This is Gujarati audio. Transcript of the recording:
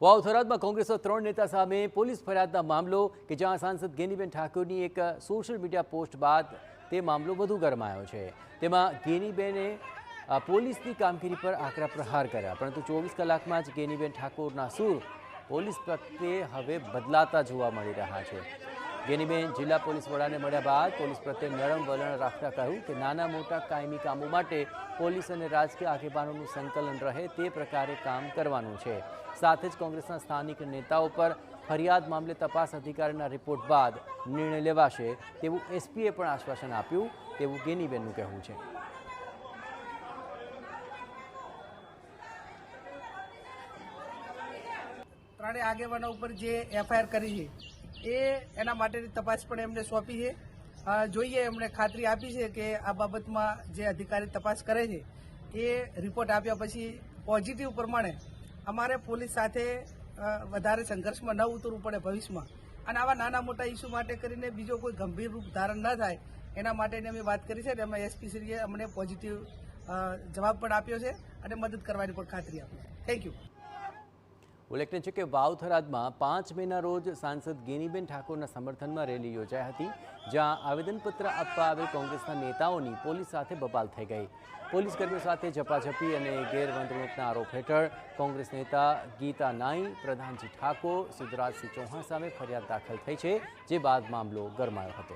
વાવ-થરાદમાં કોંગ્રેસના 3 નેતા સામે પોલીસ ફરિયાદના મામલો કે જ્યાં સાંસદ ગેનીબેન ઠાકોરની એક સોશિયલ મીડિયા પોસ્ટ બાદ તે મામલો વધુ ગરમાયો છે। તેમાં ગેનીબેને પોલીસની કામગીરી પર આકરા પ્રહાર કર્યા, પરંતુ 24 કલાકમાં જ ગેનીબેન ઠાકોરના સૂર પોલીસ પ્રત્યે હવે બદલાતા જોવા મળી રહ્યા છે। ગેનીબેન જિલ્લા પોલીસ વડાને મળ્યા બાદ પોલીસ પ્રત્યે નરમ વલણ રાખતા કહ્યું કે નાના મોટા કાયમી કામો માટે પોલીસ અને રાજકીય આગેવાનોનું સંકલન રહે તે પ્રકારે કામ કરવાનું છે। સાથે જ કોંગ્રેસના સ્થાનિક નેતાઓ પર ફરિયાદ મામલે તપાસ અધિકારીના રિપોર્ટ બાદ નિર્ણય લેવાશે તેવું એસપીએ પણ આશ્વાસન આપ્યું તેવું ગેનીબેનનું કહેવું છે। ત્રણેય આગેવાનો ઉપર જે એફઆઈઆર કરી છે એના માટેની તપાસ પણ એમને સોંપી છે। જોઈએ એમણે ખાતરી આપી છે કે આ બાબતમાં જે અધિકારી તપાસ કરે છે એ રિપોર્ટ આપ્યા પછી પોઝિટિવ પ્રમાણે અમારે પોલીસ સાથે વધારે સંઘર્ષમાં ન ઉતરવું પડે ભવિષ્યમાં, અને આવા નાના મોટા ઇસ્યુ માટે કરીને બીજો કોઈ ગંભીર રૂપ ધારણ ન થાય એના માટેની અમે વાત કરી છે। એમાં એસપીશ્રીએ અમને પોઝિટિવ જવાબ પણ આપ્યો છે અને મદદ કરવાની પણ ખાતરી આપી છે। Thank you. ઉલ્લેખનીય છે કે વાવ-થરાદમાં 5 મેના રોજ સાંસદ ગેનીબેન ઠાકોરના સમર્થનમાં રેલી યોજાઈ હતી, જ્યાં આવેદનપત્ર આપવા આવેલ કોંગ્રેસના નેતાઓની પોલીસ સાથે બબાલ થઈ ગઈ। પોલીસ કર્મીઓ સાથે ઝપાઝપી અને ગેરવર્તણૂકના આરોપ હેઠળ કોંગ્રેસ નેતા ગીતા નાઈ, પ્રધાનજી ઠાકોર, સિદ્ધરાજસિંહ ચૌહાણ સામે ફરિયાદ દાખલ થઈ છે, જે બાદ મામલો ગરમાયો હતો।